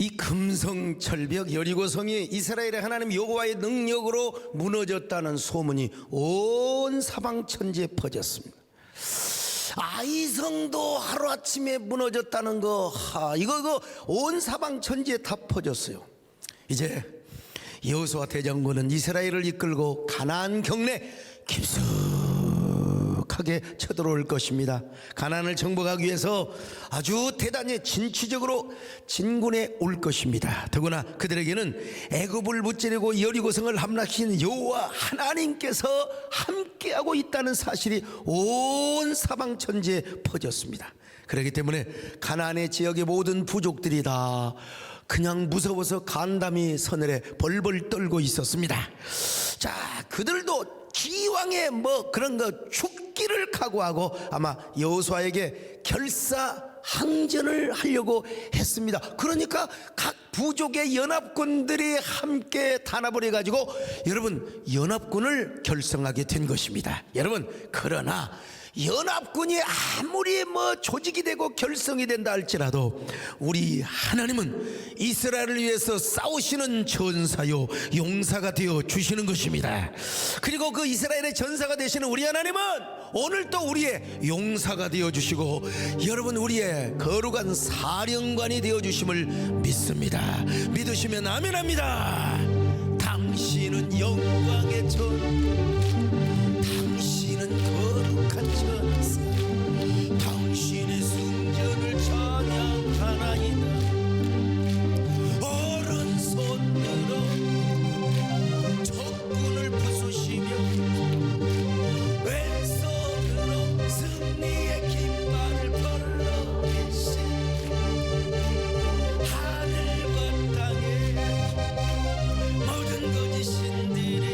이 금성철벽 여리고성이 이스라엘의 하나님 여호와의 능력으로 무너졌다는 소문이 온 사방 천지에 퍼졌습니다. 아이성도 하루아침에 무너졌다는 거, 이거 온 사방 천지에 다 퍼졌어요. 이제 여호수아 대장군은 이스라엘을 이끌고 가나안 경내 깊숙하게 쳐들어올 것입니다. 가나안을 정복하기 위해서 아주 대단히 진취적으로 진군해 올 것입니다. 더구나 그들에게는 애굽을 무찌르고 여리고성을 함락시킨 여호와 하나님께서 함께하고 있다는 사실이 온 사방 천지에 퍼졌습니다. 그렇기 때문에 가나안의 지역의 모든 부족들이 다 그냥 무서워서 간담이 서늘에 벌벌 떨고 있었습니다. 자, 그들도 기왕에 그런 거 죽기를 각오하고 아마 여호수아에게 결사항전을 하려고 했습니다. 그러니까 각 부족의 연합군들이 함께 단합을 해가지고 여러분 연합군을 결성하게 된 것입니다. 여러분, 그러나 연합군이 아무리 조직이 되고 결성이 된다 할지라도 우리 하나님은 이스라엘을 위해서 싸우시는 전사요 용사가 되어 주시는 것입니다. 그리고 그 이스라엘의 전사가 되시는 우리 하나님은 오늘 또 우리의 용사가 되어 주시고 여러분 우리의 거룩한 사령관이 되어 주심을 믿습니다. 믿으시면 아멘합니다. 당신은 영광의 당신은 거룩한 전사, 당신의 승전을 찬양하나이다. 오른손으로 적군을 부수시며 왼손으로 승리의 깃발을 걸어 계신 하늘과 땅의 모든 거짓신들이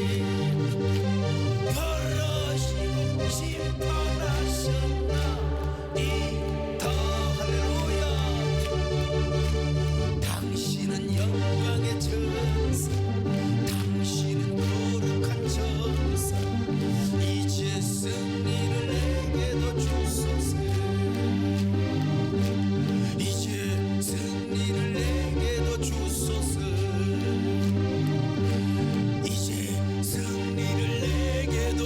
심판하셨나이다. 할렐루야. 당신은 영광의 전사, 당신은 거룩한 전사, 이제 승리를 내게도 주소서. 이제 승리를 내게도 주소서. 이제 승리를 내게도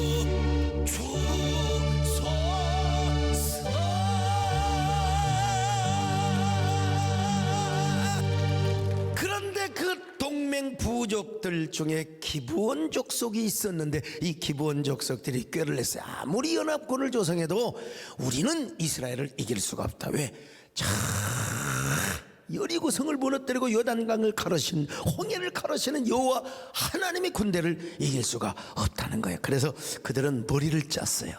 그런데 그 동맹 부족들 중에 기브온 족속이 있었는데 이 기브온 족속들이 꾀를 냈어요. 아무리 연합군을 조성해도 우리는 이스라엘을 이길 수가 없다. 왜? 자, 여리고성을 무너뜨리고 요단강을 가르신 홍해를 가르시는 여호와 하나님의 군대를 이길 수가 없다는 거예요. 그래서 그들은 머리를 짰어요.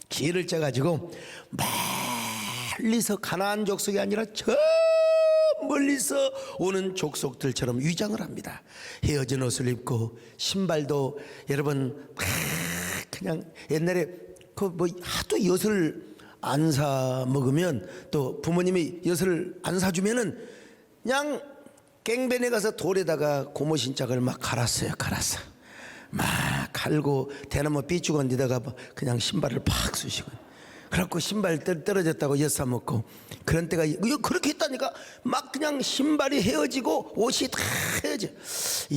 기회를 짜가지고 멀리서 가나안 족속이 아니라 저 멀리서 오는 족속들처럼 위장을 합니다. 헤어진 옷을 입고 신발도 여러분 그냥 옛날에 하도 엿을 안 사 먹으면 또 부모님이 엿을 안 사주면은 그냥 깽변에 가서 돌에다가 고무 신짝을 막 갈았어요. 갈았어. 막 갈고 대나무 삐죽은 데다가 그냥 신발을 팍 쑤시고 그래갖고 신발 떨어졌다고 엿 사 먹고 그런 때가 그렇게 했다니까. 막 그냥 신발이 헤어지고 옷이 다 헤어져.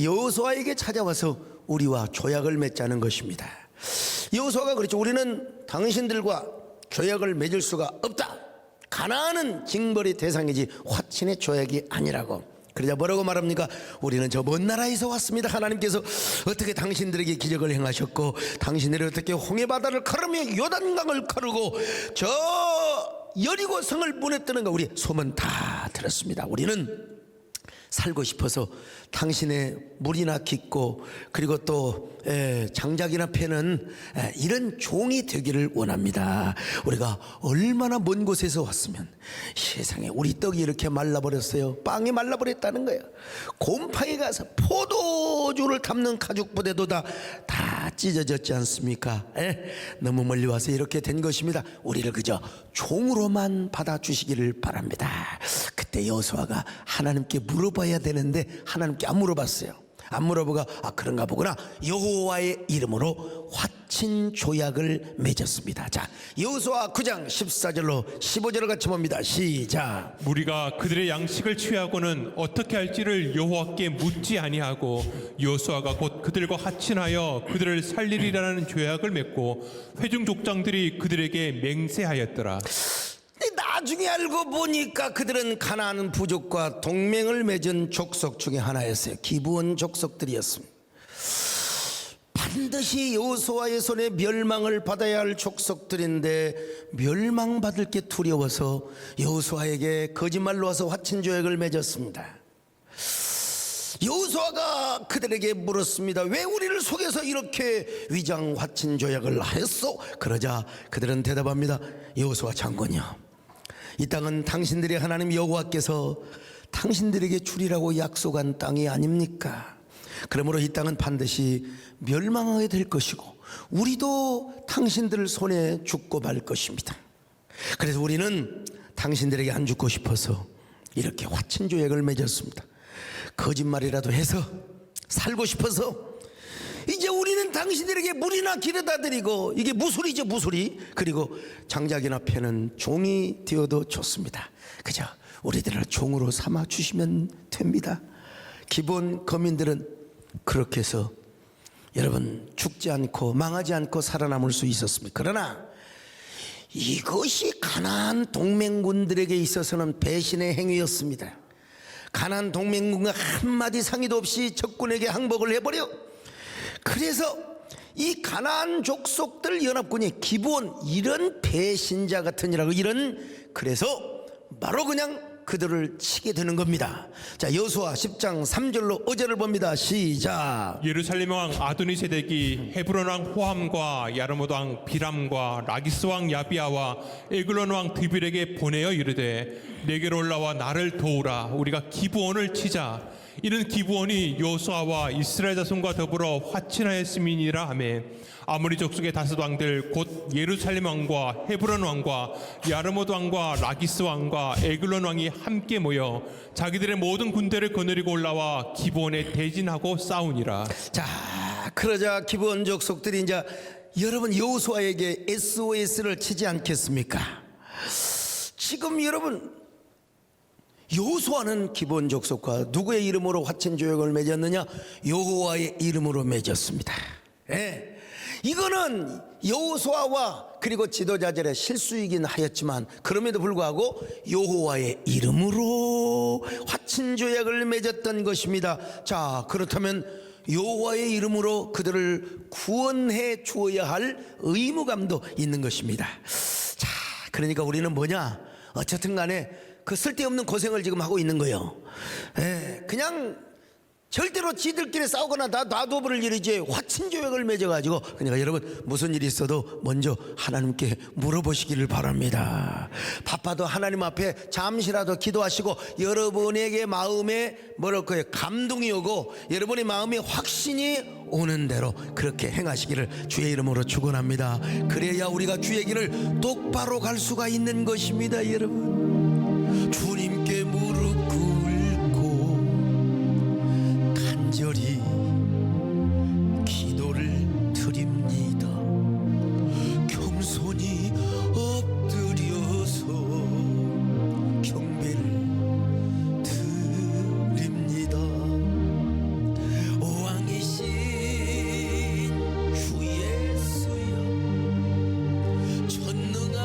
여호수아에게 찾아와서 우리와 조약을 맺자는 것입니다. 여호수아가 그랬죠. 우리는 당신들과 조약을 맺을 수가 없다. 가나안은 징벌의 대상이지 화친의 조약이 아니라고. 그러자 뭐라고 말합니까? 우리는 저 먼 나라에서 왔습니다. 하나님께서 어떻게 당신들에게 기적을 행하셨고 당신들이 어떻게 홍해바다를 가르며 요단강을 가르고 저 여리고성을 무너뜨는가 우리 소문 다 들었습니다. 우리는 살고 싶어서 당신의 물이나 깊고 그리고 또 장작이나 패는 이런 종이 되기를 원합니다. 우리가 얼마나 먼 곳에서 왔으면 세상에 우리 떡이 이렇게 말라버렸어요. 빵이 말라버렸다는 거예요. 곰팡이 가서 포도주를 담는 가죽부대도 다 찢어졌지 않습니까? 너무 멀리 와서 이렇게 된 것입니다. 우리를 그저 종으로만 받아주시기를 바랍니다. 그때 여호수아가 하나님께 물어봐야 되는데 하나님께 안 물어봤어요. 안 물어보가 그런가 보구나. 여호와의 이름으로 화친 조약을 맺었습니다. 자, 여호수아 9장 14절로 15절을 같이 봅니다. 시작. 무리가 그들의 양식을 취하고는 어떻게 할지를 여호와께 묻지 아니하고 여호수아가 곧 그들과 합친하여 그들을 살리리라는 조약을 맺고 회중 족장들이 그들에게 맹세하였더라. 근데 나중에 알고 보니까 그들은 가나안 부족과 동맹을 맺은 족속 중에 하나였어요. 기브온 족속들이었습니다. 반드시 여호수아의 손에 멸망을 받아야 할 족속들인데 멸망받을 게 두려워서 여호수아에게 거짓말로 와서 화친 조약을 맺었습니다. 여호수아가 그들에게 물었습니다. 왜 우리를 속여서 이렇게 위장 화친 조약을 하였소? 그러자 그들은 대답합니다. 여호수아 장군이여, 이 땅은 당신들의 하나님 여호와께서 당신들에게 주리라고 약속한 땅이 아닙니까? 그러므로 이 땅은 반드시 멸망하게 될 것이고 우리도 당신들 손에 죽고 말 것입니다. 그래서 우리는 당신들에게 안 죽고 싶어서 이렇게 화친 조약을 맺었습니다. 거짓말이라도 해서 살고 싶어서 이제 우리는 당신들에게 물이나 기르다 드리고, 이게 무술이죠, 무술이. 그리고 장작이나 패는 종이 되어도 좋습니다. 그저 우리들을 종으로 삼아 주시면 됩니다. 기본 거민들은 그렇게 해서 여러분 죽지 않고 망하지 않고 살아남을 수 있었습니다. 그러나 이것이 가나안 동맹군들에게 있어서는 배신의 행위였습니다. 가나안 동맹군과 한마디 상의도 없이 적군에게 항복을 해버려. 그래서 이 가나안 족속들 연합군이 기본 이런 배신자 같은 이라고 그래서 바로 그냥 그들을 치게 되는 겁니다. 자, 여호수아 10장 3절로 5절을 봅니다. 시작. 예루살렘 왕 아도니세덱이 헤브론 왕 호함과 야르못 왕 비람과 라기스 왕 야비아와 에글론 왕 드빌에게 보내어 이르되 내게로 올라와 나를 도우라. 우리가 기브온을 치자. 이는 기브온이 여호수아와 이스라엘 자손과 더불어 화친하였음이니라 하매 아모리 족속의 다섯 왕들 곧 예루살렘 왕과 헤브론 왕과 야르못 왕과 라기스 왕과 에글론 왕이 함께 모여 자기들의 모든 군대를 거느리고 올라와 기브온에 대진하고 싸우니라. 자, 그러자 기브온 족속들이 이제 여러분 여호수아에게 SOS를 치지 않겠습니까? 지금 여러분 여호수아는 기브온 족속과 누구의 이름으로 화친 조약을 맺었느냐? 여호와의 이름으로 맺었습니다. 예. 이거는 여호수아와 그리고 지도자들의 실수이긴 하였지만 그럼에도 불구하고 여호와의 이름으로 화친 조약을 맺었던 것입니다. 자, 그렇다면 여호와의 이름으로 그들을 구원해 주어야 할 의무감도 있는 것입니다. 자, 그러니까 우리는 뭐냐? 어쨌든 간에 그 쓸데없는 고생을 지금 하고 있는 거예요. 그냥 절대로 지들끼리 싸우거나 놔둬버릴 일이지 화친 조약을 맺어가지고. 그러니까 여러분 무슨 일이 있어도 먼저 하나님께 물어보시기를 바랍니다. 바빠도 하나님 앞에 잠시라도 기도하시고 여러분에게 마음에 뭐랄까요, 감동이 오고 여러분의 마음에 확신이 오는 대로 그렇게 행하시기를 주의 이름으로 축원합니다. 그래야 우리가 주의 길을 똑바로 갈 수가 있는 것입니다. 여러분 주님께 무릎 꿇고 간절히 기도를 드립니다. 겸손히 엎드려서 경배를 드립니다. 왕이신 주 예수여, 전능한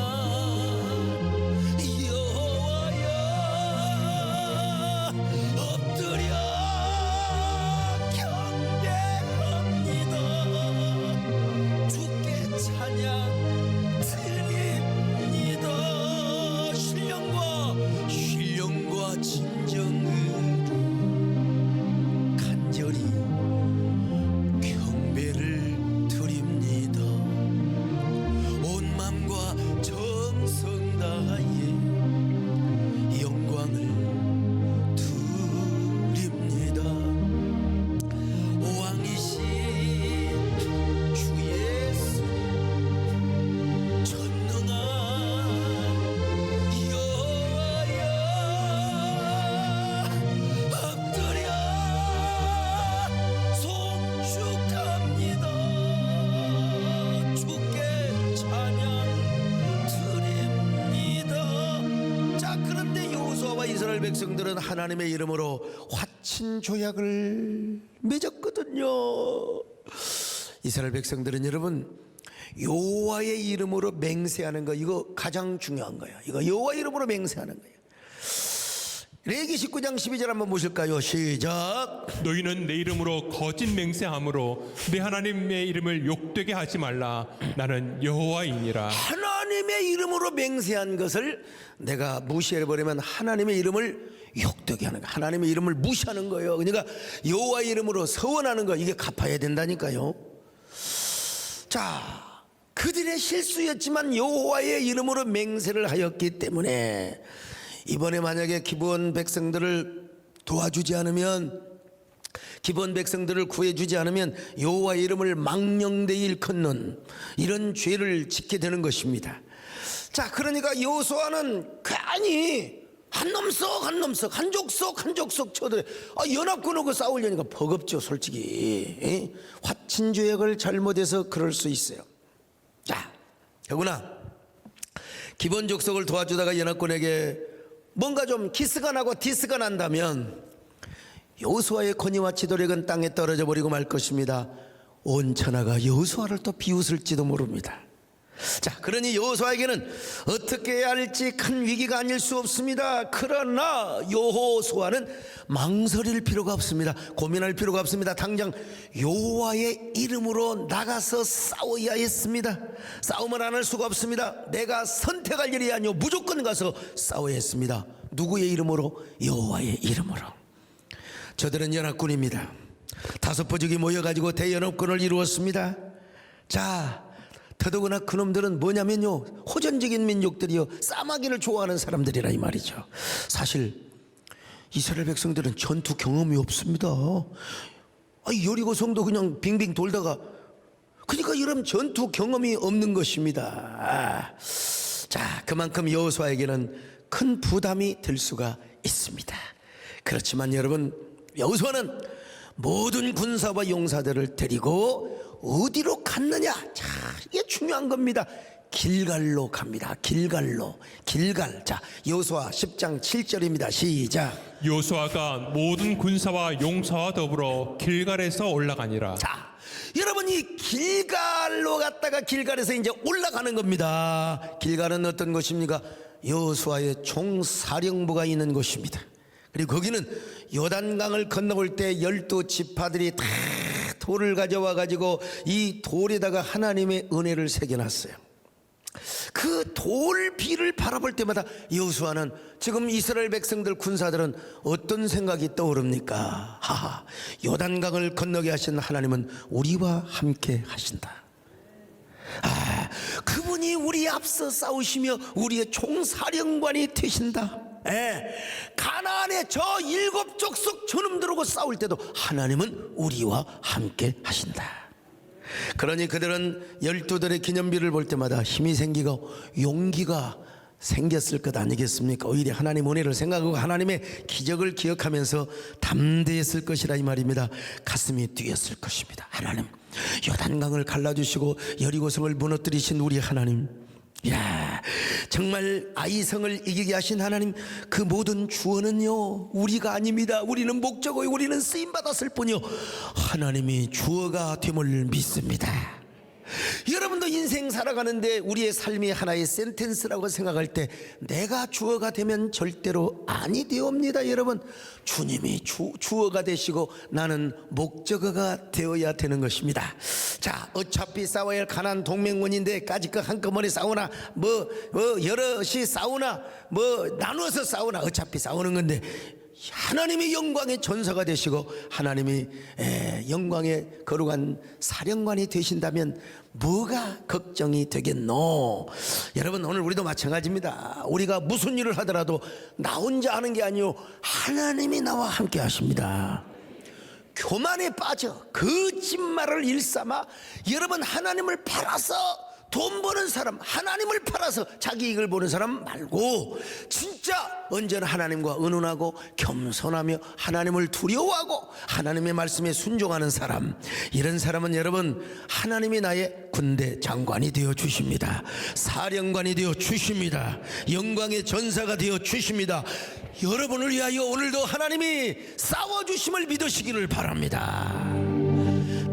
이스라엘 백성들은 하나님의 이름으로 화친 조약을 맺었거든요. 이스라엘 백성들은 여러분 여호와의 이름으로 맹세하는 거, 이거 가장 중요한 거예요. 이거 여호와 이름으로 맹세하는 거예요. 레위기 19장 12절 한번 보실까요? 시작. 너희는 내 이름으로 거짓 맹세함으로 내 하나님의 이름을 욕되게 하지 말라. 나는 여호와이니라. 하나님의 이름으로 맹세한 것을 내가 무시해버리면 하나님의 이름을 욕되게 하는 거예요. 하나님의 이름을 무시하는 거예요. 그러니까 여호와의 이름으로 서원하는 거, 이게 갚아야 된다니까요. 자, 그들의 실수였지만 여호와의 이름으로 맹세를 하였기 때문에 이번에 만약에 기브온 백성들을 도와주지 않으면, 기브온 백성들을 구해주지 않으면 여호와의 이름을 망령되이 일컫는 이런 죄를 짓게 되는 것입니다. 자, 그러니까 여호수아는 괜히 한 놈석 한 놈석, 한 족속 한 족속 쳐들, 연합군하고 싸우려니까 버겁죠, 솔직히. 화친 조약을 잘못해서 그럴 수 있어요. 자, 더구나 기브온 족속을 도와주다가 연합군에게 뭔가 좀 기스가 나고 디스가 난다면 여호수아의 권위와 지도력은 땅에 떨어져 버리고 말 것입니다. 온 천하가 여호수아를 또 비웃을지도 모릅니다. 자, 그러니 여호수아에게는 어떻게 해야 할지 큰 위기가 아닐 수 없습니다. 그러나 여호수아는 망설일 필요가 없습니다. 고민할 필요가 없습니다. 당장 여호와의 이름으로 나가서 싸워야 했습니다. 싸움을 안 할 수가 없습니다. 내가 선택할 일이 아니오, 무조건 가서 싸워야 했습니다. 누구의 이름으로? 여호와의 이름으로. 저들은 연합군입니다. 5부족이 모여가지고 대연합군을 이루었습니다. 자, 더더구나 그놈들은 뭐냐면요, 호전적인 민족들이요, 싸마기를 좋아하는 사람들이라 이 말이죠. 사실 이스라엘 백성들은 전투 경험이 없습니다. 여리고 성도 그냥 빙빙 돌다가, 그러니까 여러분 전투 경험이 없는 것입니다. 자, 그만큼 여호수아에게는 큰 부담이 될 수가 있습니다. 그렇지만 여러분, 여호수아는 모든 군사와 용사들을 데리고 어디로 갔느냐? 자, 이게 중요한 겁니다. 길갈로 갑니다. 길갈로. 길갈. 자, 여호수아 10장 7절입니다. 시작. 여호수아가 모든 군사와 용사와 더불어 길갈에서 올라가니라. 자, 여러분, 이 길갈로 갔다가 길갈에서 이제 올라가는 겁니다. 길갈은 어떤 곳입니까? 여호수아의 총사령부가 있는 곳입니다. 그리고 거기는 요단강을 건너올 때 12지파들이 다 돌을 가져와 가지고 이 돌에다가 하나님의 은혜를 새겨놨어요. 그 돌비를 바라볼 때마다 여호수아는, 지금 이스라엘 백성들 군사들은 어떤 생각이 떠오릅니까? 하하, 요단강을 건너게 하신 하나님은 우리와 함께 하신다. 그분이 우리 앞서 싸우시며 우리의 총사령관이 되신다. 가나안의 저 7족속 저놈들하고 싸울 때도 하나님은 우리와 함께 하신다. 그러니 그들은 12들의 기념비를 볼 때마다 힘이 생기고 용기가 생겼을 것 아니겠습니까? 오히려 하나님 은혜를 생각하고 하나님의 기적을 기억하면서 담대했을 것이라 이 말입니다. 가슴이 뛰었을 것입니다. 하나님, 요단강을 갈라주시고 여리고성을 무너뜨리신 우리 하나님, 야, 정말 아이성을 이기게 하신 하나님, 그 모든 주어는요 우리가 아닙니다. 우리는 목적어, 우리는 쓰임받았을 뿐이요 하나님이 주어가 됨을 믿습니다. 여러분도 인생 살아가는데 우리의 삶이 하나의 센텐스라고 생각할 때 내가 주어가 되면 절대로 아니 되옵니다. 여러분, 주님이 주어가 되시고 나는 목적어가 되어야 되는 것입니다. 자, 어차피 싸워야 할 가난 동맹원인데 까짓거 한꺼번에 싸우나 여럿이 싸우나 나누어서 싸우나 어차피 싸우는 건데, 하나님이 영광의 전사가 되시고 하나님이 영광의 거룩한 사령관이 되신다면 뭐가 걱정이 되겠노? 여러분, 오늘 우리도 마찬가지입니다. 우리가 무슨 일을 하더라도 나 혼자 하는 게 아니요 하나님이 나와 함께 하십니다. 교만에 빠져 거짓말을 일삼아 여러분 하나님을 팔아서 돈 버는 사람, 하나님을 팔아서 자기 이익을 보는 사람 말고 진짜 언제나 하나님과 의논하고 겸손하며 하나님을 두려워하고 하나님의 말씀에 순종하는 사람, 이런 사람은 여러분 하나님이 나의 군대 장관이 되어 주십니다. 사령관이 되어 주십니다. 영광의 전사가 되어 주십니다. 여러분을 위하여 오늘도 하나님이 싸워주심을 믿으시기를 바랍니다.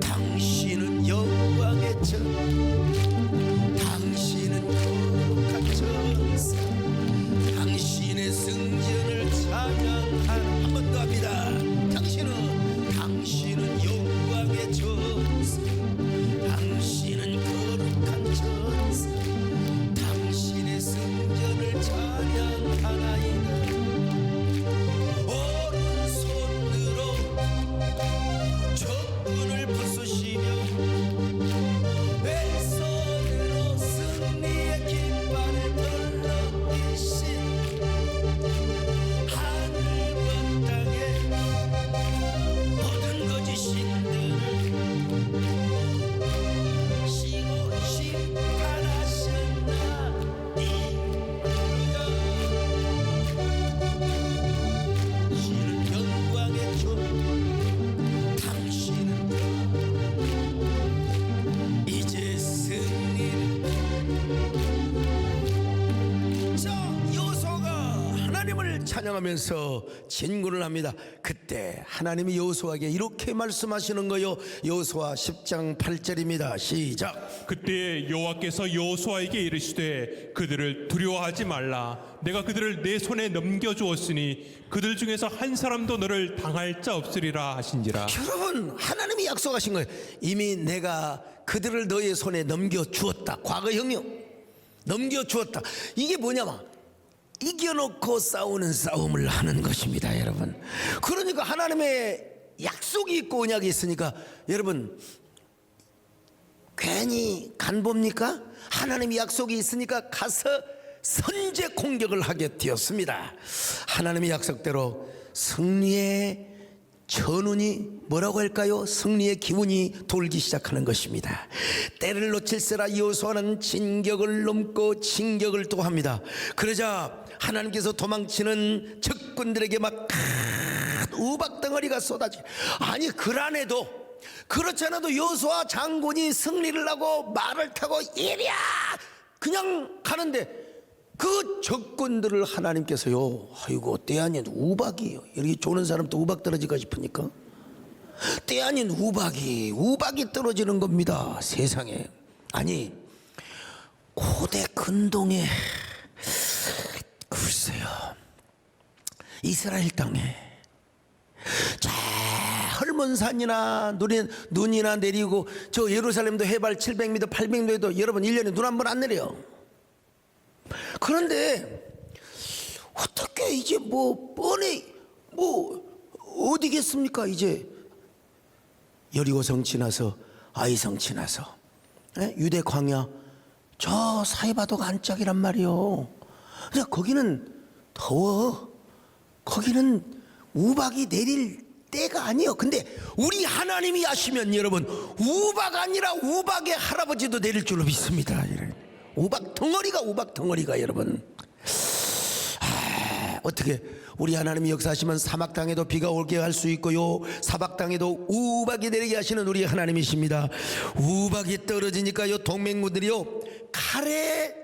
당신은 영광의 전, 당신은 거룩한 전사, 당신의 승전을 찬양하는, 한 번 더 합니다. 당신은 영광의 전사, 당신은 거룩한 전사, 당신의 승전을 찬양하나이다. 오른손으로 적군을 부수시며 왼손으로 승리의 깃발을 떨어지신 하늘과 땅의 모든 거짓신들을 시고 심판하셨나이다. 당신은 영광의 주, 당신은 이제 승리를. 자, 여호수아가 하나님을 찬양하면서 진군을 합니다. 그때 하나님이 여호수아에게 이렇게 말씀하시는 거요. 여호수아 10장 8절입니다. 시작. 그때 여호와께서 여호수아에게 이르시되 그들을 두려워하지 말라. 내가 그들을 내 손에 넘겨주었으니 그들 중에서 한 사람도 너를 당할 자 없으리라 하신지라. 여러분, 하나님이 약속하신 거예요. 이미 내가 그들을 너의 손에 넘겨주었다. 과거형용 넘겨주었다. 이게 뭐냐면 이겨놓고 싸우는 싸움을 하는 것입니다, 여러분. 그러니까 하나님의 약속이 있고 언약이 있으니까 여러분 괜히 간봅니까? 하나님의 약속이 있으니까 가서 선제 공격을 하게 되었습니다. 하나님의 약속대로 승리의 전운이 뭐라고 할까요? 승리의 기운이 돌기 시작하는 것입니다. 때를 놓칠세라 여호수아는 진격을 넘고 진격을 또 합니다. 그러자 하나님께서 도망치는 적군들에게 막 큰 우박덩어리가 쏟아지. 아니 그렇지 않아도 여호수아 장군이 승리를 하고 말을 타고 이리야 그냥 가는데 그 적군들을 하나님께서요, 아이고 때 아닌 우박이요. 이렇게 조는 사람도 우박 떨어질까 싶으니까 때 아닌 우박이 떨어지는 겁니다, 세상에. 아니 고대 근동에 글쎄요, 이스라엘 땅에 저 헐몬산이나 눈이나 내리고 저 예루살렘도 해발 700m 800m에도 여러분 1년에 눈 한 번 안 내려요. 그런데 어떻게 이제 뻔히 어디겠습니까? 이제 여리고성 지나서 아이성 지나서 유대 광야 저 사이바독 안짝이란 말이요. 그냥 거기는 더워. 거기는 우박이 내릴 때가 아니에요. 근데 우리 하나님이 하시면 여러분 우박 아니라 우박의 할아버지도 내릴 줄로 믿습니다. 우박 덩어리가 여러분. 어떻게 우리 하나님이 역사하시면 사막 땅에도 비가 오게 할 수 있고요, 사막 땅에도 우박이 내리게 하시는 우리 하나님이십니다. 우박이 떨어지니까요, 동맹군들이요 칼에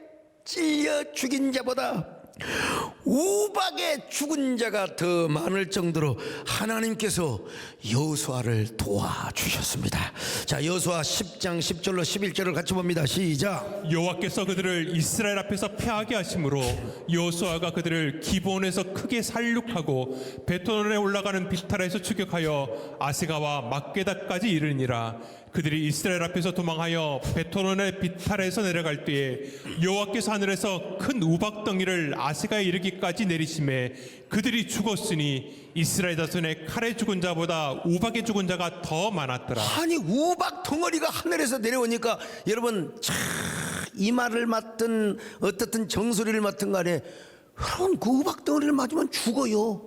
찔려 죽인 자보다 우박에 죽은 자가 더 많을 정도로 하나님께서 여호수아를 도와주셨습니다. 자, 여호수아 10장 10절로 11절을 같이 봅니다. 시작. 여호와께서 그들을 이스라엘 앞에서 패하게 하심으로 여호수아가 그들을 기브온에서 크게 살육하고 베토론에 올라가는 비탈에서 추격하여 아세가와 막게다까지 이르니라. 그들이 이스라엘 앞에서 도망하여 베토론의 비탈에서 내려갈 때에 여호와께서 하늘에서 큰 우박덩이를 아세가에 이르기까지 내리심에 그들이 죽었으니 이스라엘 자손의 칼에 죽은 자보다 우박에 죽은 자가 더 많았더라. 아니 우박 덩어리가 하늘에서 내려오니까 여러분 이 말을 맞든 어떻든 정수리를 맞든 간에 여러분 그 우박 덩어리를 맞으면 죽어요.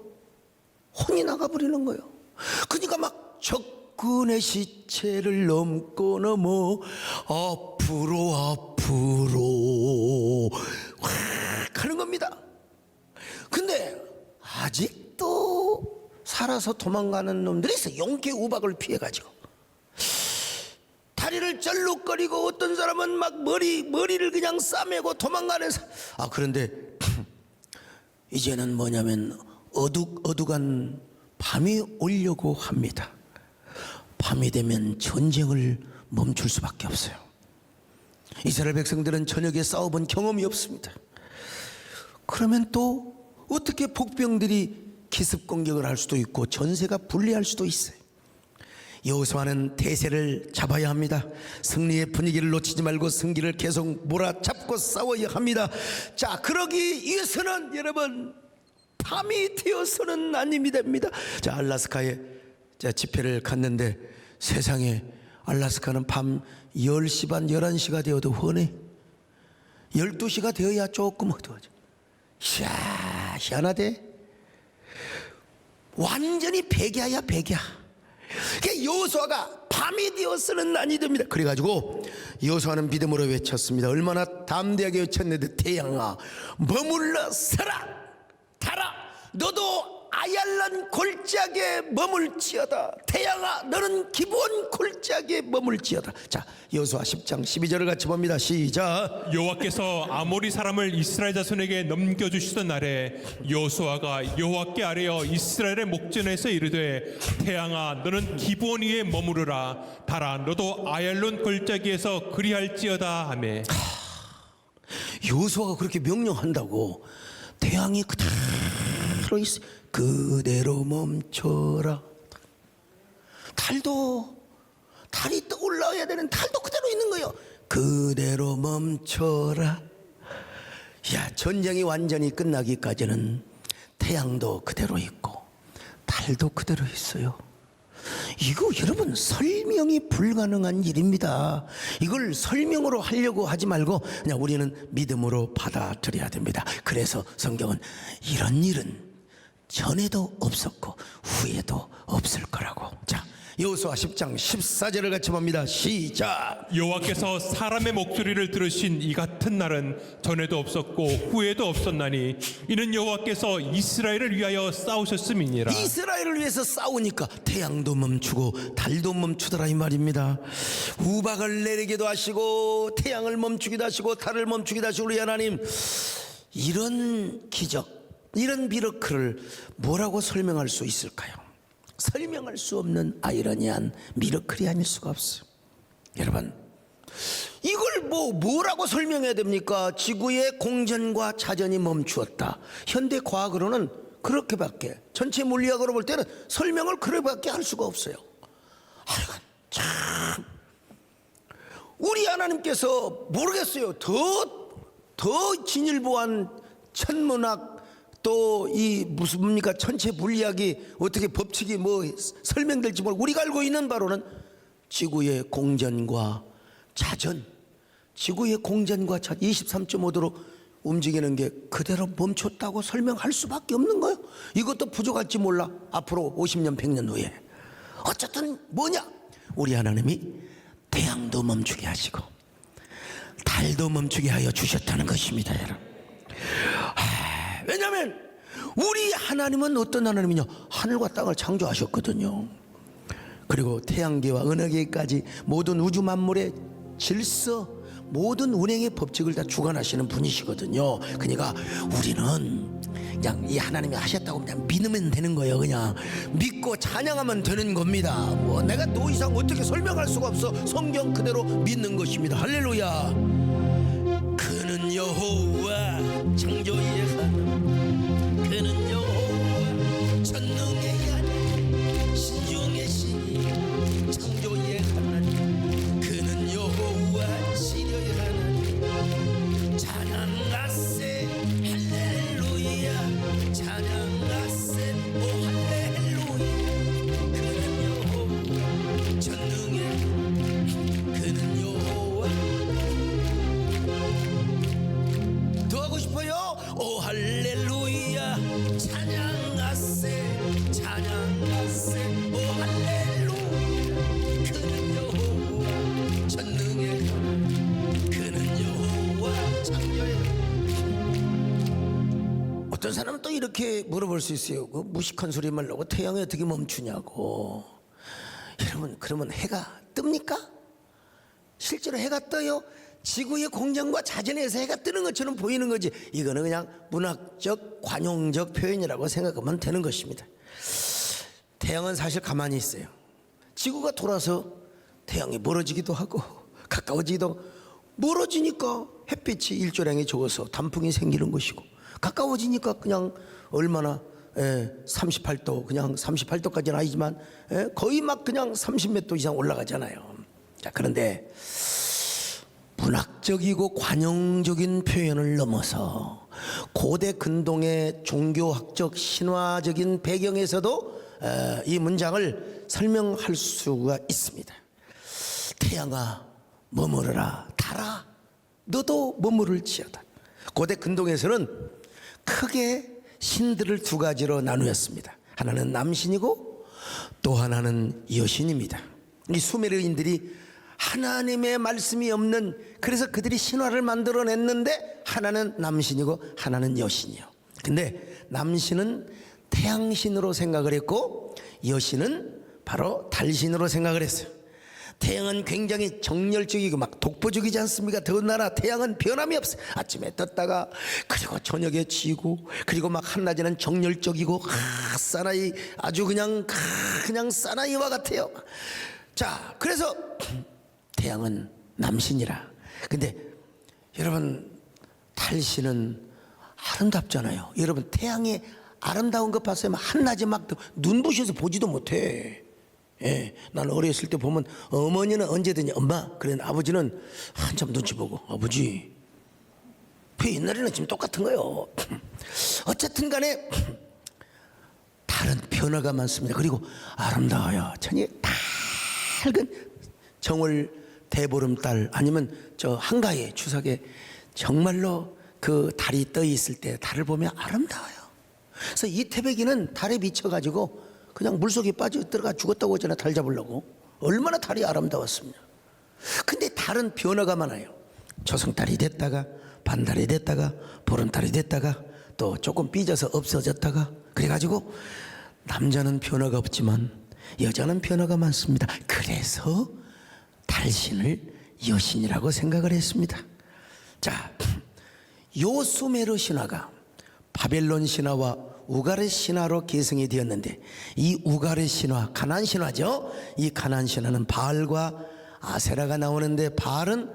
혼이 나가버리는 거예요. 그러니까 막 적군의 시체를 넘고 넘어 앞으로 가는 겁니다. 근데 아직도 살아서 도망가는 놈들이 있어요. 용케 우박을 피해가지고 다리를 쩔룩거리고 어떤 사람은 막 머리를 그냥 싸매고 도망가는 그런데 이제는 뭐냐면 어둑어둑한 밤이 오려고 합니다. 밤이 되면 전쟁을 멈출 수밖에 없어요. 이스라엘 백성들은 저녁에 싸워본 경험이 없습니다. 그러면 또 어떻게 복병들이 기습 공격을 할 수도 있고 전세가 불리할 수도 있어요. 여호수아는 대세를 잡아야 합니다. 승리의 분위기를 놓치지 말고 승기를 계속 몰아잡고 싸워야 합니다. 자, 그러기 위해서는 여러분 밤이 되어서는 아님이 됩니다. 자, 알라스카에 집회를 갔는데 세상에 알라스카는 밤 10시 반 11시가 되어도 훤해. 12시가 되어야 조금 어두워져. 이야, 희한하대. 완전히 백야야 백야. 여호수아가 밤이 되어서는 아니 됩니다. 그래가지고 여호수아는 믿음으로 외쳤습니다. 얼마나 담대하게 외쳤는데 태양아 머물러 서라. 달아 너도 아얄란 골짜기에 머물지어다. 태양아 너는 기브온 골짜기에 머물지어다. 자, 여호수아 10장 12절을 같이 봅니다. 시작. 여호와께서 아모리 사람을 이스라엘 자손에게 넘겨주시던 날에 여호수아가 여호와께 아뢰어 이스라엘의 목전에서 이르되 태양아 너는 기브온 위에 머무르라. 달아 너도 아얄론 골짜기에서 그리할지어다 하매. 여호수아가 그렇게 명령한다고 태양이 그대로 있어. 그대로 멈춰라. 달이 떠올라야 되는 달도 그대로 있는 거예요. 그대로 멈춰라. 야, 전쟁이 완전히 끝나기까지는 태양도 그대로 있고 달도 그대로 있어요. 이거 여러분 설명이 불가능한 일입니다. 이걸 설명으로 하려고 하지 말고 그냥 우리는 믿음으로 받아들여야 됩니다. 그래서 성경은 이런 일은 전에도 없었고 후에도 없을 거라고. 자, 여호수아 10장 14절을 같이 봅니다. 시작. 여호와께서 사람의 목소리를 들으신 이 같은 날은 전에도 없었고 후에도 없었나니 이는 여호와께서 이스라엘을 위하여 싸우셨음이니라. 이스라엘을 위해서 싸우니까 태양도 멈추고 달도 멈추더라 이 말입니다. 우박을 내리기도 하시고 태양을 멈추기도 하시고 달을 멈추기도 하시고 우리 하나님, 이런 기적, 이런 미러클을 뭐라고 설명할 수 있을까요? 설명할 수 없는 아이러니한 미러클이 아닐 수가 없어요. 여러분, 이걸 뭐라고 설명해야 됩니까? 지구의 공전과 자전이 멈추었다. 현대 과학으로는 그렇게밖에, 전체 물리학으로 볼 때는 설명을 그렇게밖에 할 수가 없어요. 아이고, 참, 우리 하나님께서 모르겠어요. 더 진일보한 천문학, 또 이 무슨 뭡니까 전체 물리학이 어떻게 법칙이 설명될지 모르고 우리가 알고 있는 바로는 지구의 공전과 자전, 지구의 공전과 자전 23.5도로 움직이는 게 그대로 멈췄다고 설명할 수밖에 없는 거예요. 이것도 부족할지 몰라 앞으로 50년 100년 후에. 어쨌든 뭐냐, 우리 하나님이 태양도 멈추게 하시고 달도 멈추게 하여 주셨다는 것입니다. 여러분, 왜냐하면 우리 하나님은 어떤 하나님이냐, 하늘과 땅을 창조하셨거든요. 그리고 태양계와 은하계까지 모든 우주 만물의 질서, 모든 운행의 법칙을 다 주관하시는 분이시거든요. 그러니까 우리는 그냥 이 하나님이 하셨다고 그냥 믿으면 되는 거예요. 그냥 믿고 찬양하면 되는 겁니다. 내가 더 이상 어떻게 설명할 수가 없어. 성경 그대로 믿는 것입니다. 할렐루야. 그는 여호와 창조의 하나님, 그는 여호와 전능의 하나님, 신중의 신, 창조의 하나님, 그는 여호와 치료의 하나님. 찬양하세 할렐루야, 찬양하세 오 할렐루야. 그는 여호와 전능의 하나님, 그는 여호와. 더 하고 싶어요? 오 할렐루야, 찬양하세, 찬양하세 오 할렐루야. 그는 여호와 전능의 하나님, 그는 여호와 창조의 하나님. 어떤 사람은 또 이렇게 물어볼 수 있어요. 그 무식한 소리 말라고 태양이 어떻게 멈추냐고. 여러분, 그러면 해가 뜹니까? 실제로 해가 떠요? 지구의 공전과 자전에서 해가 뜨는 것처럼 보이는 거지, 이거는 그냥 문학적 관용적 표현이라고 생각하면 되는 것입니다. 태양은 사실 가만히 있어요. 지구가 돌아서 태양이 멀어지기도 하고 가까워지기도 하고, 멀어지니까 햇빛이 일조량이 적어서 단풍이 생기는 것이고, 가까워지니까 그냥 얼마나 38도, 그냥 38도까지는 아니지만 거의 막 그냥 30몇 도 이상 올라가잖아요. 자, 그런데 문학적이고 관용적인 표현을 넘어서 고대 근동의 종교학적 신화적인 배경에서도 이 문장을 설명할 수가 있습니다. 태양아 머무르라, 달아 너도 머무를지어다. 고대 근동에서는 크게 신들을 두 가지로 나누었습니다. 하나는 남신이고 또 하나는 여신입니다. 이 수메르인들이 하나님의 말씀이 없는, 그래서 그들이 신화를 만들어냈는데 하나는 남신이고 하나는 여신이요. 근데 남신은 태양신으로 생각을 했고 여신은 바로 달신으로 생각을 했어요. 태양은 굉장히 정열적이고 막 독보적이지 않습니까? 더군다나 태양은 변함이 없어요. 아침에 떴다가 그리고 저녁에 지고, 그리고 막 한낮에는 정열적이고 사나이, 아주 그냥 사나이와 같아요. 자, 그래서 태양은 남신이라. 근데 여러분, 달신은 아름답잖아요. 여러분, 태양의 아름다운 것 봤어요? 한낮에 막 눈부셔서 보지도 못해. 나는 어렸을 때 보면 어머니는 언제든지 엄마, 그래 아버지는 한참 눈치 보고 아버지, 그 옛날에는 지금 똑같은 거예요. 어쨌든 간에 다른 변화가 많습니다. 그리고 아름다워요. 천이 밝은 정월 대보름달, 아니면 저 한가위 추석에 정말로 그 달이 떠 있을 때 달을 보면 아름다워요. 그래서 이 태백이는 달에 미쳐가지고 그냥 물속에 빠져 들어가 죽었다고 하잖아요. 달 잡으려고. 얼마나 달이 아름다웠습니다. 근데 달은 변화가 많아요. 초승달이 됐다가 반달이 됐다가 보름달이 됐다가 또 조금 삐져서 없어졌다가, 그래가지고 남자는 변화가 없지만 여자는 변화가 많습니다. 그래서 달신을 여신이라고 생각을 했습니다. 자, 요 수메르 신화가 바벨론 신화와 우가르 신화로 계승이 되었는데, 이 우가르 신화, 가나안 신화죠. 이 가나안 신화는 바알과 아세라가 나오는데, 바알은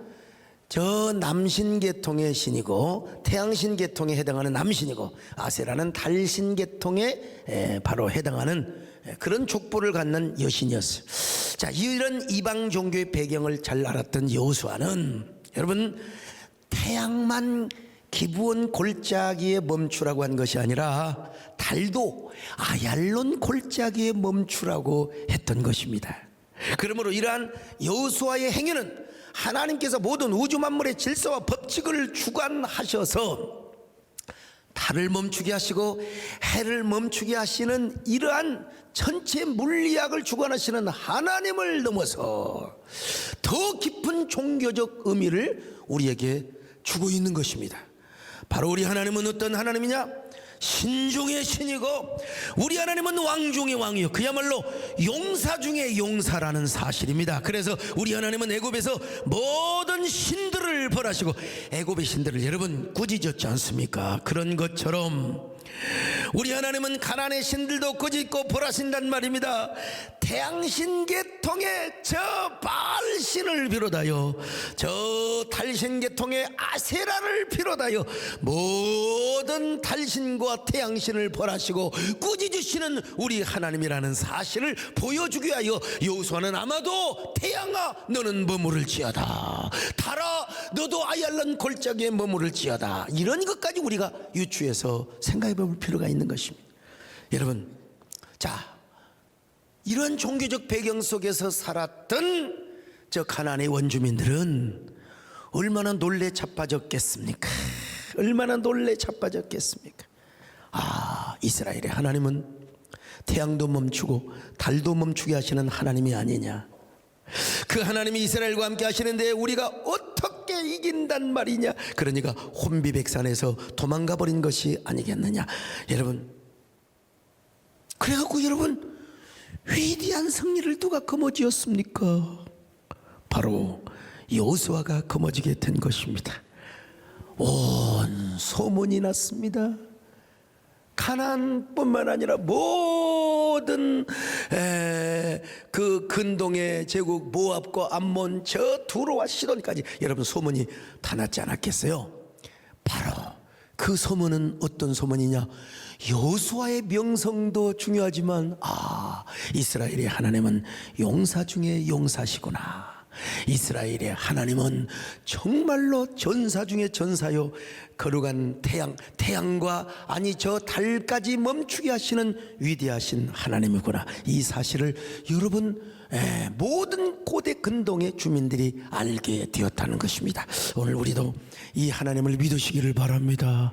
저 남신 계통의 신이고 태양신 계통에 해당하는 남신이고, 아세라는 달신 계통에 바로 해당하는 그런 족보를 갖는 여신이었어요. 자, 이런 이방 종교의 배경을 잘 알았던 여호수아는, 여러분, 태양만 기브온 골짜기에 멈추라고 한 것이 아니라 달도 아얄론 골짜기에 멈추라고 했던 것입니다. 그러므로 이러한 여호수아의 행위는 하나님께서 모든 우주 만물의 질서와 법칙을 주관하셔서 달을 멈추게 하시고 해를 멈추게 하시는 이러한 전체 물리학을 주관하시는 하나님을 넘어서 더 깊은 종교적 의미를 우리에게 주고 있는 것입니다. 바로 우리 하나님은 어떤 하나님이냐? 신중의 신이고 우리 하나님은 왕 중의 왕이요, 그야말로 용사 중의 용사라는 사실입니다. 그래서 우리 하나님은 애굽에서 모든 신들을 벌하시고, 애굽의 신들을 여러분 꾸짖었지 않습니까? 그런 것처럼 우리 하나님은 가나안의 신들도 꾸짖고 벌하신단 말입니다. 태양신 계통의 저 바알신을 비롯하여 저 달신 계통의 아세라를 비롯하여 모든 달신과 태양신을 벌하시고 꾸짖으시는 우리 하나님이라는 사실을 보여주기 위하여 여호수아는 아마도 태양아 너는 머무를지어다, 달아 너도 아얄론 골짜기에 머무를지어다, 이런 것까지 우리가 유추해서 생각해 볼 필요가 있는 것입니다. 여러분, 자, 이런 종교적 배경 속에서 살았던 저 가나안의 원주민들은 얼마나 놀래 자빠졌겠습니까? 얼마나 놀래 자빠졌겠습니까? 아, 이스라엘의 하나님은 태양도 멈추고 달도 멈추게 하시는 하나님이 아니냐. 그 하나님이 이스라엘과 함께 하시는데 우리가 어떻게 이긴단 말이냐. 그러니까 혼비백산에서 도망가 버린 것이 아니겠느냐. 여러분, 그래갖고 여러분, 위대한 승리를 누가 거머쥐었습니까? 바로 여호수아가 거머쥐게 된 것입니다. 온 소문이 났습니다. 가나안뿐만 아니라 모든 그 근동의 제국 모압과 암몬 저 두로와 시돈까지 여러분 소문이 다 났지 않았겠어요? 바로 그 소문은 어떤 소문이냐? 여호수아의 명성도 중요하지만 이스라엘의 하나님은 용사 중에 용사시구나. 이스라엘의 하나님은 정말로 전사 중에 전사요, 거룩한 태양과 아니 저 달까지 멈추게 하시는 위대하신 하나님이구나. 이 사실을 여러분 모든 고대 근동의 주민들이 알게 되었다는 것입니다. 오늘 우리도 이 하나님을 믿으시기를 바랍니다.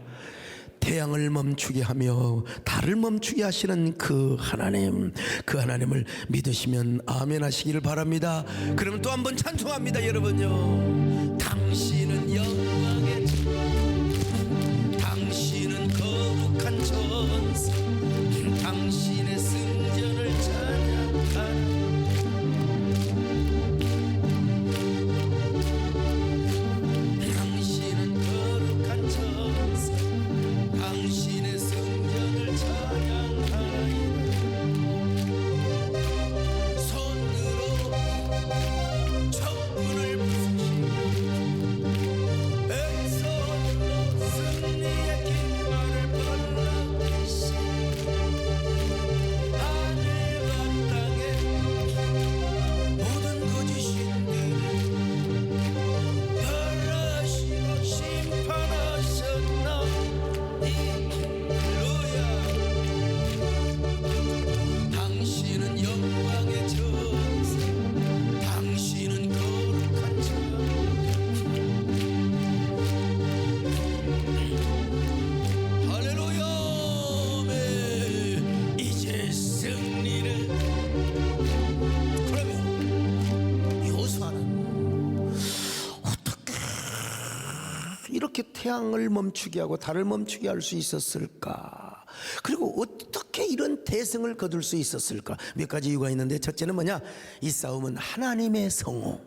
태양을 멈추게 하며 달을 멈추게 하시는 그 하나님을 믿으시면 아멘 하시기를 바랍니다. 그러면 또 한 번 찬송합니다. 여러분요, 당신은 영광의 주, 당신은 거룩한 전사, 당신의 승전을 찬양하라. 당신은 거룩한 전사, 당신의 성전을 찬양하리라. 손으로 천군을 부수시며 왼손으로 승리의 깃발을 벌라주시. 하늘과 땅의 모든 거짓신들을 멸하시고 심판하셨나. 당신은 영광의 전사, 당신은 거룩한 자. 할렐루야. 아멘. 이제 승리를. 그러면 여호수아는 어떻게 이렇게 태양을 멈추게 하고 달을 멈추게 할 수 있었을까? 그리고 어떻게 이런 대승을 거둘 수 있었을까? 몇 가지 이유가 있는데, 첫째는 뭐냐? 이 싸움은 하나님의 성호,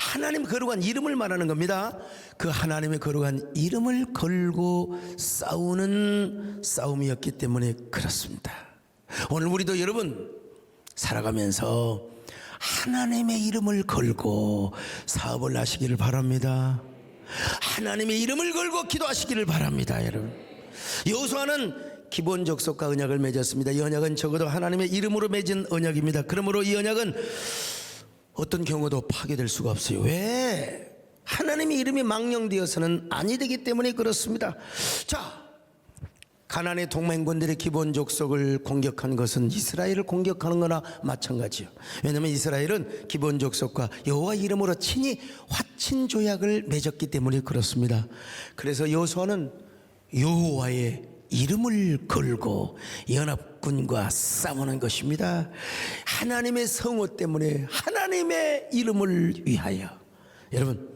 하나님 거룩한 이름을 말하는 겁니다. 그 하나님의 거룩한 이름을 걸고 싸우는 싸움이었기 때문에 그렇습니다. 오늘 우리도 여러분 살아가면서 하나님의 이름을 걸고 사업을 하시기를 바랍니다. 하나님의 이름을 걸고 기도하시기를 바랍니다. 여러분, 여호수아는 기본 족속과 언약을 맺었습니다. 이 언약은 적어도 하나님의 이름으로 맺은 언약입니다. 그러므로 이 언약은 어떤 경우도 파괴될 수가 없어요. 왜? 하나님의 이름이 망령되어서는 아니 되기 때문에 그렇습니다. 자, 가나안의 동맹군들의 기본 족속을 공격한 것은 이스라엘을 공격하는 거나 마찬가지요. 왜냐하면 이스라엘은 기본 족속과 여호와 이름으로 친히 화친 조약을 맺었기 때문에 그렇습니다. 그래서 여호수아는 여호와의 이름을 걸고 연합군과 싸우는 것입니다. 하나님의 성호 때문에, 하나님의 이름을 위하여. 여러분,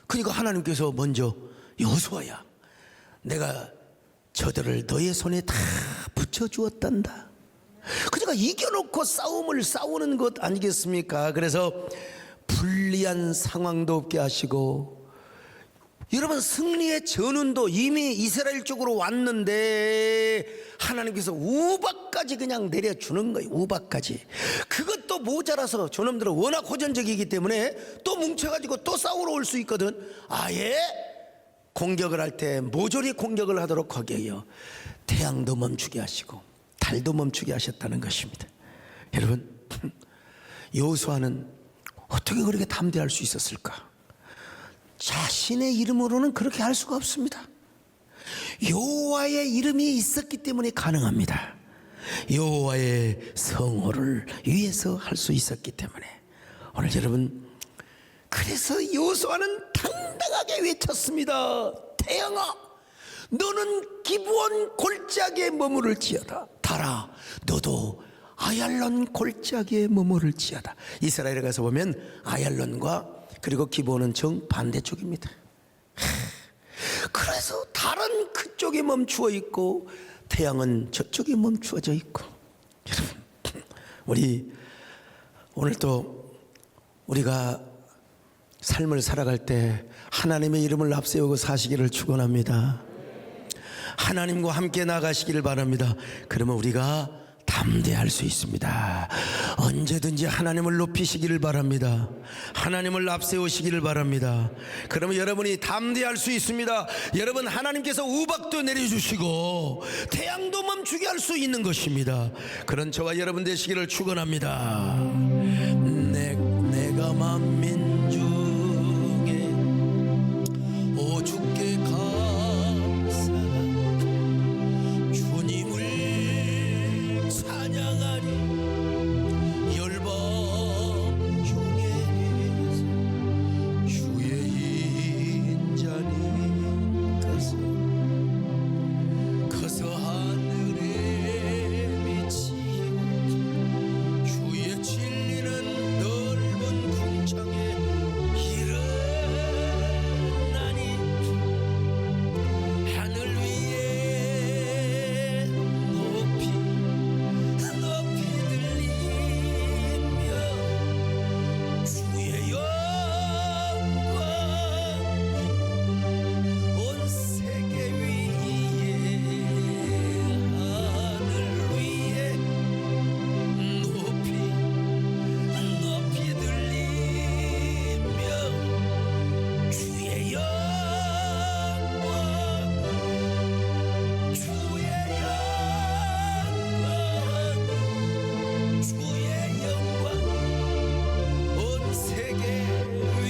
그러니까 하나님께서 먼저 여호수아야, 내가 저들을 너의 손에 다 붙여주었단다. 그러니까 이겨놓고 싸우는 것 아니겠습니까? 그래서 불리한 상황도 없게 하시고, 여러분 승리의 전운도 이미 이스라엘 쪽으로 왔는데 하나님께서 우박까지 그냥 내려주는 거예요. 우박까지. 그것도 모자라서 저놈들은 워낙 호전적이기 때문에 또 뭉쳐가지고 또 싸우러 올 수 있거든. 아예 공격을 할 때 모조리 공격을 하도록 하게 해요. 태양도 멈추게 하시고 달도 멈추게 하셨다는 것입니다. 여러분, 여호수아는 어떻게 그렇게 담대할 수 있었을까? 자신의 이름으로는 그렇게 할 수가 없습니다. 여호와의 이름이 있었기 때문에 가능합니다. 여호와의 성호를 위해서 할 수 있었기 때문에. 오늘 여러분, 그래서 여호수아는 당당하게 외쳤습니다. 태양아, 너는 기브온 골짜기에 머무를지어다. 달아, 너도 아얄론 골짜기에 머무를지어다. 이스라엘에 가서 보면 아얄론과 그리고 기브온은 정반대쪽입니다. 그래서 달은 그쪽에 멈추어 있고 태양은 저쪽에 멈추어져 있고. 여러분, 우리 오늘 또 우리가 삶을 살아갈 때 하나님의 이름을 앞세우고 사시기를 축원합니다. 하나님과 함께 나가시기를 바랍니다. 그러면 우리가 담대할 수 있습니다. 언제든지 하나님을 높이시기를 바랍니다. 하나님을 앞세우시기를 바랍니다. 그러면 여러분이 담대할 수 있습니다. 여러분, 하나님께서 우박도 내려주시고 태양도 멈추게 할 수 있는 것입니다. 그런 저와 여러분 되시기를 축원합니다. 내가 만민 중에 오죽게 감사 주님을 찬양하리. 열방 중에 주의 인자니 커서 하늘에 미치고 주의 진리는 넓은 궁창에 일어나니 하늘 위에 높이 들리며 주의 영광 온 세계 위에 하늘 위에 높이 들리며 주의 영광 온 세계 위.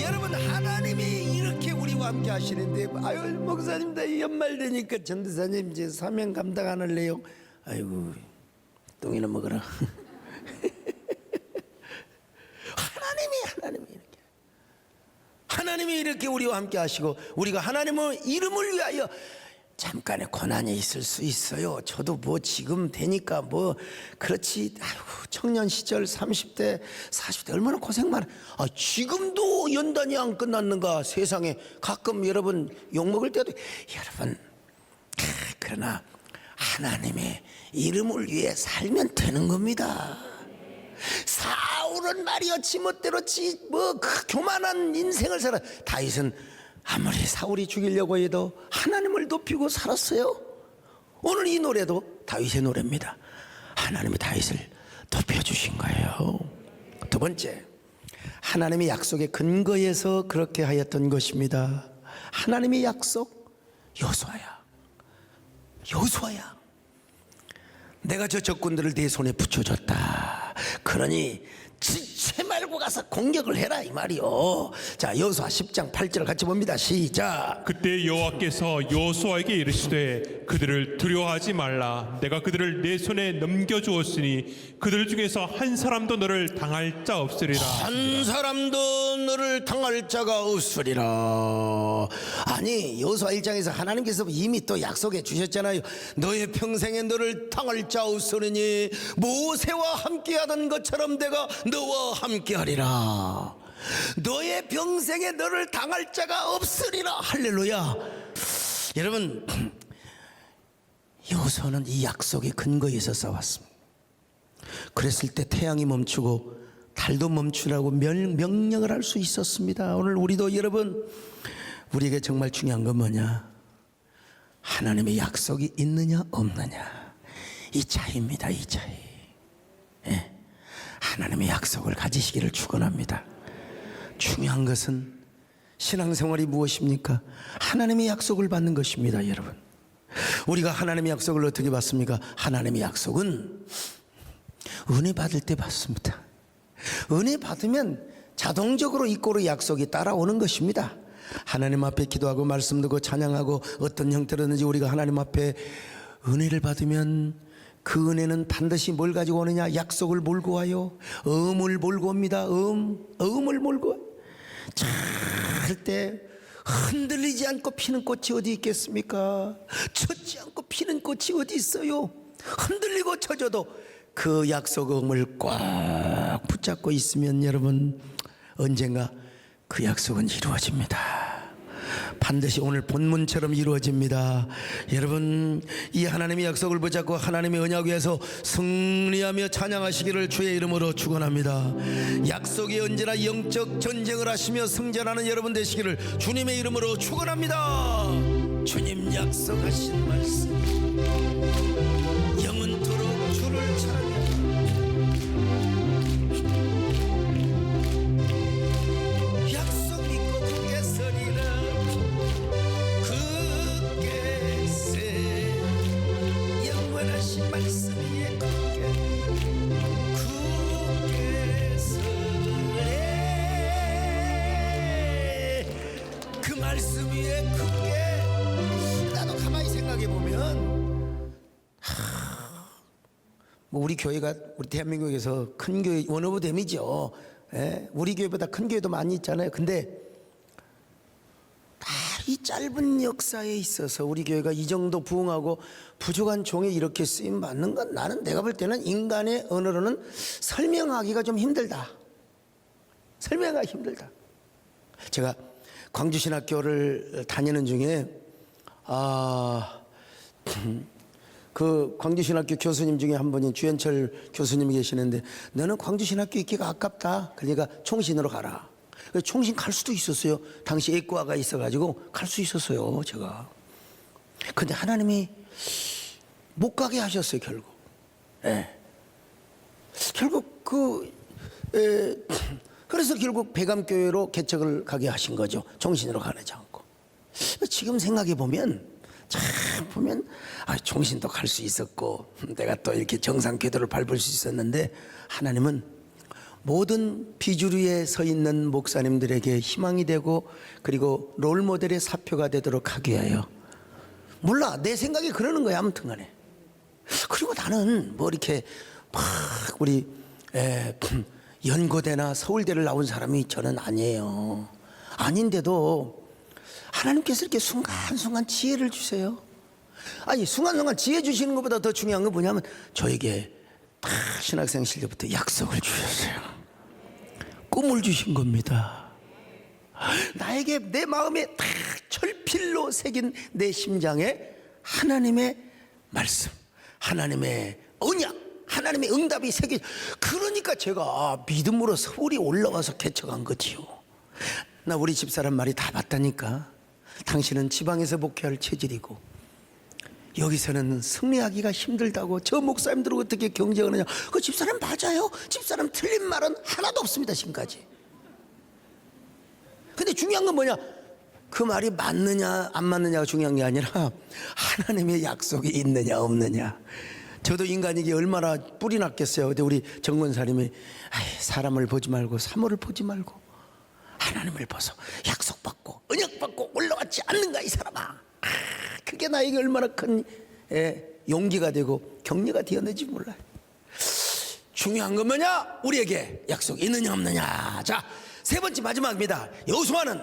여러분, 하나님이 이렇게 우리와 함께 하시는데, 아유 목사님 나 연말 되니까 전도사님 이제 사명 감당 안 할래요. 아이고 똥이나 먹어라. 하나님이 이렇게 우리와 함께 하시고 우리가 하나님의 이름을 위하여 잠깐의 고난이 있을 수 있어요. 저도 뭐 지금 되니까 뭐 그렇지. 아이고 청년 시절 30대 40대 얼마나 고생 많아. 지금도 연단이 안 끝났는가. 세상에 가끔 여러분 욕먹을 때도. 여러분, 그러나 하나님의 이름을 위해 살면 되는 겁니다. 사울은 말이여 지멋대로 그 교만한 인생을 살아. 다윗은 아무리 사울이 죽이려고 해도 하나님을 높이고 살았어요. 오늘 이 노래도 다윗의 노래입니다. 하나님이 다윗을 높여주신 거예요. 두 번째, 하나님의 약속의 근거에서 그렇게 하였던 것입니다. 하나님의 약속, 여호수아야, 내가 저 적군들을 네 손에 붙여줬다. 그러니 지체 말고 가서 공격을 해라 이 말이요. 자, 여호수아 10장 8절 같이 봅니다. 시작. 그때 여호와께서 여호수아에게 이르시되 그들을 두려워하지 말라. 내가 그들을 내 손에 넘겨주었으니 그들 중에서 한 사람도 너를 당할 자 없으리라. 한 사람도 너를 당할 자가 없으리라. 아니, 여호수아 1장에서 하나님께서 이미 또 약속해 주셨잖아요. 너의 평생에 너를 당할 자 없으니 모세와 함께하던 것처럼 내가 너와 함께하리라. 너의 평생에 너를 당할 자가 없으리라. 할렐루야. 여러분, 여호수아는 이 약속의 근거에서 싸웠습니다. 그랬을 때 태양이 멈추고 달도 멈추라고 명령을 할 수 있었습니다. 오늘 우리도 여러분, 우리에게 정말 중요한 건 뭐냐? 하나님의 약속이 있느냐 없느냐, 이 차이입니다. 이 차이. 예. 하나님의 약속을 가지시기를 축원합니다. 중요한 것은 신앙생활이 무엇입니까? 하나님의 약속을 받는 것입니다. 여러분, 우리가 하나님의 약속을 어떻게 받습니까? 하나님의 약속은 은혜 받을 때 받습니다. 은혜 받으면 자동적으로 이꼬르 약속이 따라오는 것입니다. 하나님 앞에 기도하고 말씀 듣고 찬양하고 어떤 형태로든지 우리가 하나님 앞에 은혜를 받으면 그 은혜는 반드시 뭘 가지고 오느냐? 약속을 몰고 와요. 음을 몰고 옵니다. 음을 몰고 와요. 절대 흔들리지 않고 피는 꽃이 어디 있겠습니까? 젖지 않고 피는 꽃이 어디 있어요? 흔들리고 젖어도 그 약속 음을 꽉 붙잡고 있으면 여러분, 언젠가 그 약속은 이루어집니다. 반드시 오늘 본문처럼 이루어집니다. 여러분, 이 하나님의 약속을 붙잡고 하나님의 언약 위에서 승리하며 찬양하시기를 주의 이름으로 축원합니다. 약속이 언제나 영적 전쟁을 하시며 승전하는 여러분 되시기를 주님의 이름으로 축원합니다. 주님 약속하신 말씀 영원토록 주를 찬양. 약속 믿고 굳게 서리라. 굳게 세 영원하신 말씀 위에 굳게 서래. 그 말씀 위에 굳게. 나도 가만히 생각해 보면 뭐 우리 교회가 우리 대한민국에서 큰 교회 원 오브 댐이죠. 예? 우리 교회보다 큰 교회도 많이 있잖아요. 근데 다 이 짧은 역사에 있어서 우리 교회가 이 정도 부흥하고 부족한 종에 이렇게 쓰임 받는 건 나는 내가 볼 때는 인간의 언어로는 설명하기가 좀 힘들다. 설명하기가 힘들다. 제가 광주신학교를 다니는 중에 그 광주신학교 교수님 중에 한 분이 주현철 교수님이 계시는데 너는 광주신학교 있기가 아깝다. 그러니까 총신으로 가라. 총신 갈 수도 있었어요. 당시 애과가 있어가지고 갈 수 있었어요. 제가. 근데 하나님이 못 가게 하셨어요. 결국. 예. 결국 그래서 결국 배감교회로 개척을 가게 하신 거죠. 총신으로 가지 않고. 지금 생각해 보면 참 보면 총신도 갈 수 있었고 내가 또 이렇게 정상 궤도를 밟을 수 있었는데 하나님은 모든 비주류에 서 있는 목사님들에게 희망이 되고 그리고 롤모델의 사표가 되도록 하기 위하여 몰라 내 생각이 그러는 거야. 아무튼 간에. 그리고 나는 뭐 이렇게 막 우리 연고대나 서울대를 나온 사람이 저는 아니에요. 아닌데도 하나님께서 이렇게 순간순간 지혜를 주세요. 아니 순간순간 지혜 주시는 것보다 더 중요한 건 뭐냐면 저에게 다 신학생 시절부터 약속을 주셨어요. 꿈을 주신 겁니다. 나에게 내 마음에 다 철필로 새긴 내 심장에 하나님의 말씀, 하나님의 언약, 하나님의 응답이 새겨. 그러니까 제가 믿음으로 서울이 올라와서 개척한 거지요. 나 우리 집사람 말이 다 맞다니까. 당신은 지방에서 목회할 체질이고 여기서는 승리하기가 힘들다고 저 목사님들하고 어떻게 경쟁하느냐. 그 집사람 맞아요. 집사람 틀린 말은 하나도 없습니다. 지금까지. 근데 중요한 건 뭐냐, 그 말이 맞느냐 안 맞느냐가 중요한 게 아니라 하나님의 약속이 있느냐 없느냐. 저도 인간이게 얼마나 뿔이 났겠어요. 근데 우리 정권사님이 사람을 보지 말고 사물을 보지 말고 하나님을 보소. 약속받고 언약받고 올라왔지 않는가 이 사람아. 그게 나에게 얼마나 큰 용기가 되고 격려가 되었는지 몰라요. 중요한 건 뭐냐? 우리에게 약속이 있느냐 없느냐. 자, 세 번째 마지막입니다. 여호수아는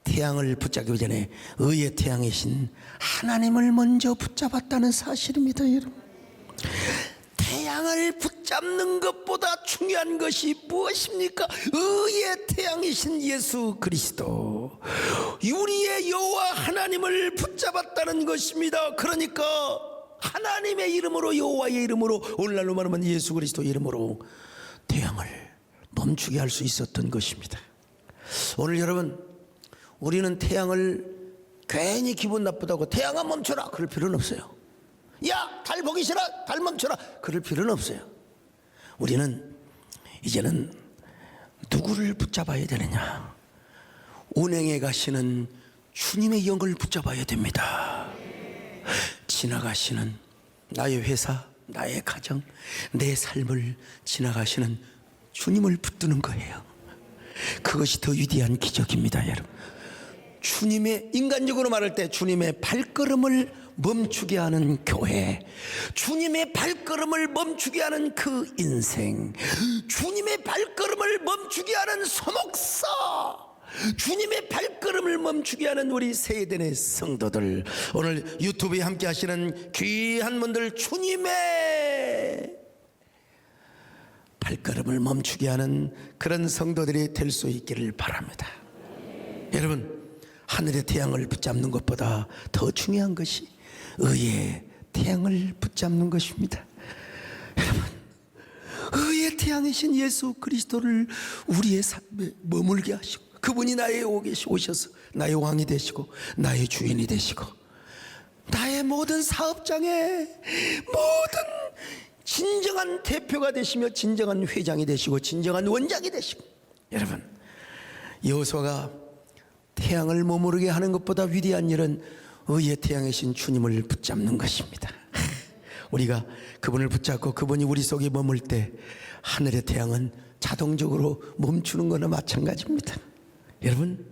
태양을 붙잡기 전에 의의 태양이신 하나님을 먼저 붙잡았다는 사실입니다. 여러분, 태양을 붙잡는 것보다 중요한 것이 무엇입니까? 의의 태양이신 예수 그리스도, 우리의 여호와 하나님을 붙잡았다는 것입니다. 그러니까 하나님의 이름으로, 여호와의 이름으로, 오늘날로 말하면 예수 그리스도의 이름으로 태양을 멈추게 할 수 있었던 것입니다. 오늘 여러분, 우리는 태양을 괜히 기분 나쁘다고 태양아 멈춰라 그럴 필요는 없어요. 야, 달 보기 싫어, 달 멈춰라 그럴 필요는 없어요. 우리는 이제는 누구를 붙잡아야 되느냐? 운행에 가시는 주님의 영을 붙잡아야 됩니다. 지나가시는 나의 회사, 나의 가정, 내 삶을 지나가시는 주님을 붙드는 거예요. 그것이 더 위대한 기적입니다. 여러분, 주님의, 인간적으로 말할 때 주님의 발걸음을 멈추게 하는 교회, 주님의 발걸음을 멈추게 하는 그 인생, 주님의 발걸음을 멈추게 하는 소목사, 주님의 발걸음을 멈추게 하는 우리 세대의 성도들, 오늘 유튜브에 함께 하시는 귀한 분들, 주님의 발걸음을 멈추게 하는 그런 성도들이 될 수 있기를 바랍니다. 여러분, 하늘의 태양을 붙잡는 것보다 더 중요한 것이 의의 태양을 붙잡는 것입니다. 여러분, 의의 태양이신 예수 그리스도를 우리의 삶에 머물게 하시고, 그분이 나의 오셔서 나의 왕이 되시고 나의 주인이 되시고 나의 모든 사업장의 모든 진정한 대표가 되시며 진정한 회장이 되시고 진정한 원장이 되시고, 여러분, 여호수아가 태양을 머무르게 하는 것보다 위대한 일은 의의 태양이신 주님을 붙잡는 것입니다. 우리가 그분을 붙잡고 그분이 우리 속에 머물 때 하늘의 태양은 자동적으로 멈추는 거나 마찬가지입니다. 여러분,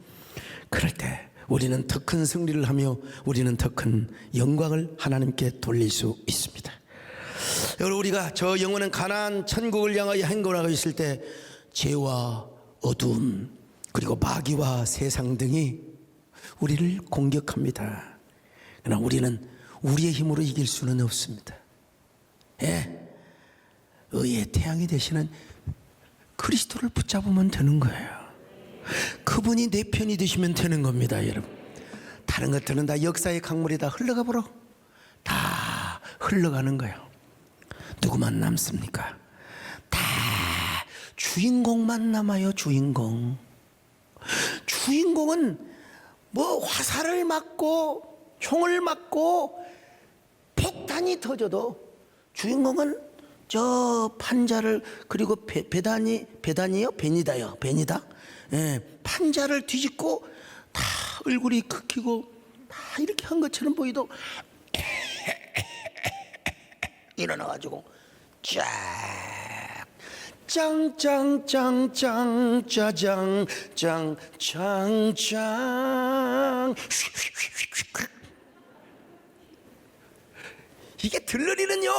그럴 때 우리는 더 큰 승리를 하며 우리는 더 큰 영광을 하나님께 돌릴 수 있습니다. 여러분, 우리가 저 영원한 가나안 천국을 향하여 행군하고 있을 때 죄와 어두움 그리고 마귀와 세상 등이 우리를 공격합니다. 그러나 우리는 우리의 힘으로 이길 수는 없습니다. 의의 태양이 되시는 그리스도를 붙잡으면 되는 거예요. 그분이 내 편이 되시면 되는 겁니다, 여러분. 다른 것들은 다 역사의 강물이 다 흘러가 버려. 다 흘러가는 거예요. 누구만 남습니까? 다 주인공만 남아요. 주인공은 뭐 화살을 맞고 총을 맞고 폭탄이 터져도 주인공은 저 판자를, 그리고 베니다요. 판자를 뒤집고 다 얼굴이 긁히고 다 이렇게 한 것처럼 보이도 일어나가지고 쫙 짱짱짱짱 짜장 짱짱짱 이게 들러리는요,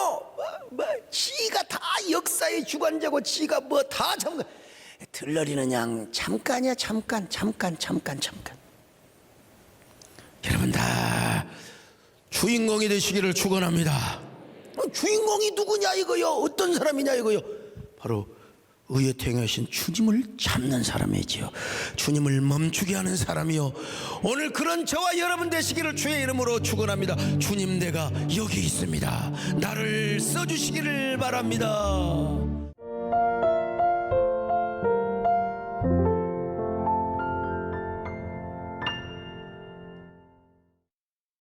지가 다 역사의 주관자고 지가 뭐 다 잠깐, 들러리는 양 잠깐이야. 잠깐. 여러분, 다 주인공이 되시기를 축원합니다. 주인공이 누구냐 이거요? 어떤 사람이냐 이거요? 바로 의의 태양이신 주님을 잡는 사람이지요. 주님을 멈추게 하는 사람이요. 오늘 그런 저와 여러분 되시기를 주의 이름으로 축원합니다. 주님, 내가 여기 있습니다. 나를 써주시기를 바랍니다.